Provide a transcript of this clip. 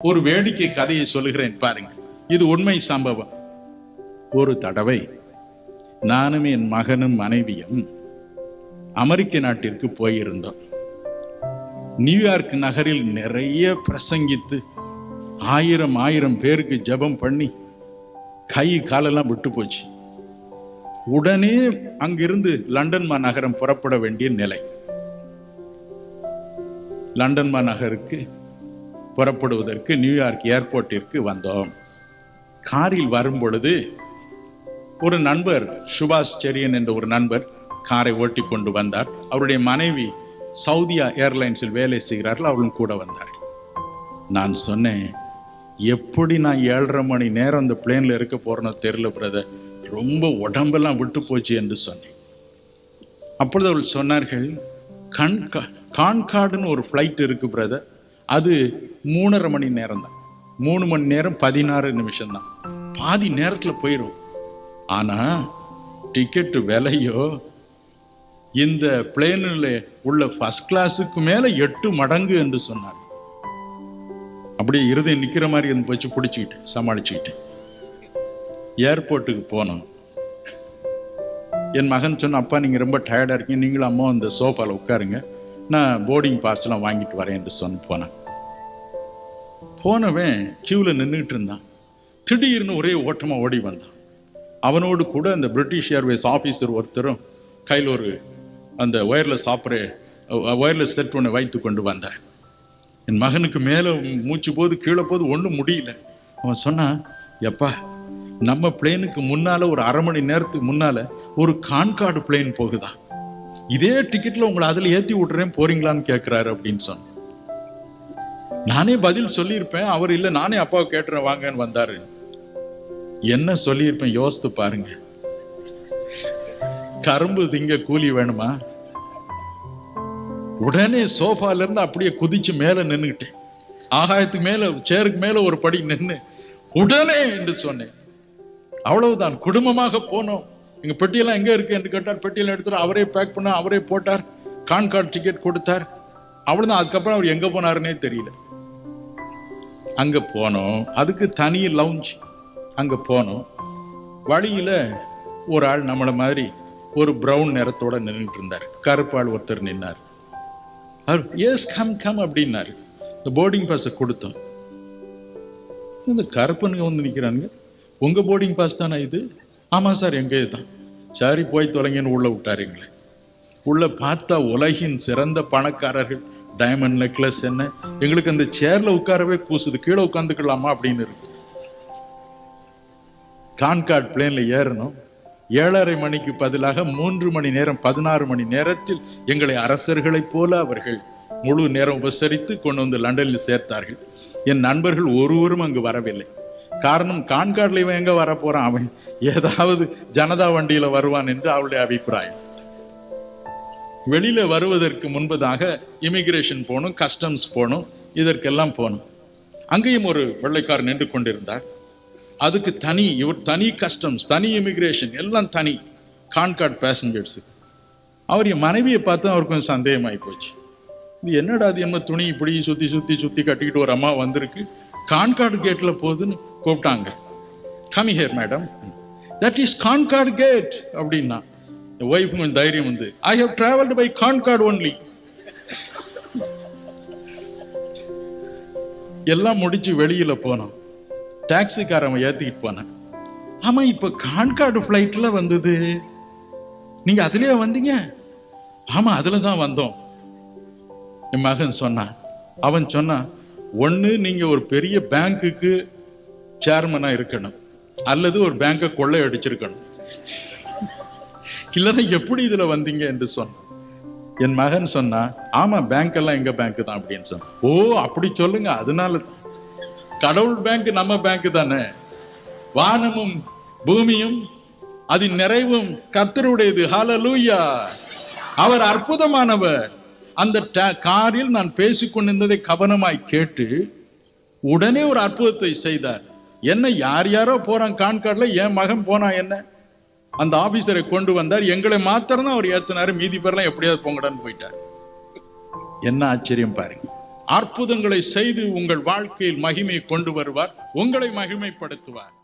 ஒரு வேடிக்கை கதையை சொல்லுகிறேன் பாருங்க. இது உண்மை சம்பவம். ஒரு தடவை நானும் என் மகனும் மனைவியும் அமெரிக்க நாட்டிற்கு போயிருந்தோம். நியூயார்க் நகரில் நிறைய பிரசங்கித்து ஆயிரம் பேருக்கு ஜெபம் பண்ணி கை காலெல்லாம் விட்டு போச்சு. உடனே அங்கிருந்து லண்டன் மாநகரம் புறப்பட வேண்டிய நிலை. லண்டன் மாநகருக்கு புறப்படுவதற்கு நியூயார்க் ஏர்போர்ட்டிற்கு வந்தோம். காரில் வரும் பொழுது ஒரு நண்பர், சுபாஷ் செரியன் என்ற ஒரு நண்பர் காரை ஓட்டி கொண்டு வந்தார். அவருடைய மனைவி சவுதியா ஏர்லைன்ஸில் வேலை செய்கிறார்கள், அவளும் கூட வந்தார். நான் சொன்னேன், எப்படி நான் 7:30 மணி நேரம் அந்த பிளேன்ல இருக்க போறேன்னு தெரியல பிரதர், ரொம்ப உடம்பெல்லாம் விட்டு போச்சு என்று சொன்னேன். அப்பொழுது அவர்கள் சொன்னார்கள், கான்கார்டுன்னு ஒரு ஃப்ளைட் இருக்கு பிரதர், அது 3.5 மணி நேரம் தான், 3 மணி நேரம் 16 நிமிஷம் தான், பாதி நேரத்தில் போயிடும். ஆனா டிக்கெட்டு விலையோ இந்த பிளேனில் உள்ள ஃபர்ஸ்ட் கிளாஸுக்கு மேல 8 மடங்கு என்று சொன்னார். அப்படியே இருதயம் நிக்கிற மாதிரி இருந்து போச்சு, பிடிச்சிக்கிட்டு சமாளிச்சுக்கிட்டு ஏர்போர்ட்டுக்கு போனோம். என் மகன் சொன்ன, அப்பா நீங்க ரொம்ப டயர்டா இருக்கீங்க, நீங்களும் அம்மா இந்த சோஃபால உட்காருங்க, நான் போர்டிங் பாஸ்லாம் வாங்கிட்டு வரேன் என்று சொன்ன போனவன் கியூவில் நின்றுட்டு இருந்தான். திடீர்னு ஒரே ஓட்டமா ஓடி வந்தான். அவனோடு கூட அந்த பிரிட்டிஷ் ஏர்வேஸ் ஆஃபீஸர் ஒருத்தரும் கையில் ஒரு அந்த ஒயர்லெஸ் செட் ஒன்று வைத்து கொண்டு வந்தார். என் மகனுக்கு மேலே மூச்சு போது கீழே போது ஒன்றும் முடியல. அவன் சொன்னான், எப்பா நம்ம பிளேனுக்கு முன்னால ஒரு 1/2 மணி நேரத்துக்கு முன்னால ஒரு கான்கார்டு பிளேன் போகுதான், இதே டிக்கெட்ல உங்களை அதில் ஏற்றி விட்டுறேன், போறீங்களான்னு கேட்கிறாரு அப்படின்னு சொன்னேன். நானே பதில் சொல்லியிருப்பேன், அவர் இல்லை நானே அப்பாவை கேட்டுறேன் வாங்கன்னு வந்தாரு. என்ன சொல்லியிருப்பேன் யோசித்து பாருங்க. கரும்பு திங்க கூலி வேணுமா? உடனே சோஃபால இருந்து அப்படியே குதிச்சு மேல நின்னுக்கிட்டேன். ஆகாயத்துக்கு மேல சேருக்கு மேல ஒரு படி நின்று உடனே என்று சொன்னேன். அவ்வளவுதான். குடும்பமாக போனோம். எங்க பெட்டியெல்லாம் எங்க இருக்கு என்று கேட்டார். பெட்டியெல்லாம் எடுத்துட்டு அவரே பேக் பண்ண, அவரே போட்டார், கான்கார்டு டிக்கெட் கொடுத்தார். அவ்வளவுதான். அதுக்கப்புறம் அவர் எங்க போனாருன்னே தெரியல. அங்க போனோம், அதுக்கு தனி லவுஞ்ச். அங்க போனோம். வழியில ஒரு ஆள் நம்மள மாதிரி ஒரு பிரவுன் நிறத்தோட நின்றுட்டு இருந்தார். கருப்பாள் ஒருத்தர் நின்னார். அவர் எஸ் கம் அப்படின்னாரு. இந்த போர்டிங் பாஸை கொடுத்தோம். இந்த கருப்பனுங்க வந்து நிக்கிறானுங்க, உங்க போர்டிங் பாஸ் தானே இது? ஆமா சார், எங்கே தான். சரி போய் தொலைங்கன்னு உள்ள விட்டாருங்களே. உள்ள பார்த்தா உலகின் சிறந்த பணக்காரர்கள், டைமண்ட் நெக்லஸ் என்ன, எங்களுக்கு அந்த சேர்ல உட்காரவே கூசுது, கீழே உட்காந்துக்கலாமா அப்படின்னு இருக்கு. கான்கார்ட் பிளேன்ல ஏறணும். 7:30 மணிக்கு பதிலாக 3 மணி நேரம் 16 மணி நேரத்தில் எங்களை அரசர்களைப் போல அவர்கள் முழு நேரம் உபசரித்து கொண்டு வந்து லண்டனில் சேர்த்தார்கள். என் நண்பர்கள் ஒருவரும் அங்கு வரவில்லை. காரணம், கான்கார்ட்ல இவன் எங்க வர போறான், அவன் ஏதாவது ஜனதா வண்டியில வருவான் என்று அவளுடைய அபிப்பிராயம். வெளியில வருவதற்கு முன்பதாக இமிகிரேஷன் போகணும், கஸ்டம்ஸ் போகணும், இதற்கெல்லாம் போகணும். அங்கேயும் ஒரு வெள்ளைக்காரர் நின்று கொண்டிருந்தார். அதுக்கு தனி கஸ்டம்ஸ், தனி இமிகிரேஷன், எல்லாம் தனி. Concord passengers. அவர் என் மனைவியை பார்த்து அவருக்கு கொஞ்சம் சந்தேகமாகி போச்சு. இது என்னடா, அது என்ன துணி இப்படி சுத்தி கட்டிக்கிட்டு ஒரு அம்மா வந்திருக்கு, கான்கார்டு கேட்ல போகுதுன்னு கூப்பிட்டாங்க. Come here madam, that is Concorde gate அப்படின்னா. என் ஒய்ஃப் கொஞ்சம் தைரியம் வந்து, I have travelled by Concorde only. எல்லாம் முடிச்சு வெளியில போனோம். டாக்ஸிக்காரன் ஏத்திக்கிட்டு போனேன். ஆமா, இப்ப கான்கார்டு பிளைட்ல வந்தது, நீங்க அதுலயே வந்தீங்க? ஆமா, அதுல தான் வந்தோம். என் மகன் சொன்னான். அவன் சொன்னான், ஒண்ணு நீங்க ஒரு பெரிய பேங்குக்கு சேர்மனா இருக்கணும், அல்லது ஒரு பேங்கை கொள்ளை அடிச்சிருக்கணும், இல்லைன்னா எப்படி இதுல வந்தீங்க என்று சொன்னான். என் மகன் சொன்னா, ஆமா பேங்க் எல்லாம் எங்க பேங்க் தான் அப்படின்னு சொன்ன. ஓ அப்படி சொல்லுங்க, அதனால கடவுள் பேங்க் நம்ம பேங்க் தானே, வானமும் பூமியும் அதன் நிறைவும் கர்த்தருடையது, ஹல்லேலூயா. அவர் அற்புதமானவர். அந்த காரில் நான் பேசிக்கொண்டிருந்ததை கவனமாய் கேட்டு உடனே ஒரு அற்புதத்தை செய்தார். என்ன, யாரோ போறான் கான்கார்ட்ல, என் மகன் போனா என்ன, அந்த ஆபீசரை கொண்டு வந்தார். எங்களை மாத்திரம் தான் அவர் ஏத்தினாரு, மீதி பேர்லாம் எப்படியாவது போங்கடான்னு போயிட்டார். என்ன ஆச்சரியம் பாருங்க. அற்புதங்களை செய்து உங்கள் வாழ்க்கையில் மகிமை கொண்டு வருவார், உங்களை மகிமைப்படுத்துவார்.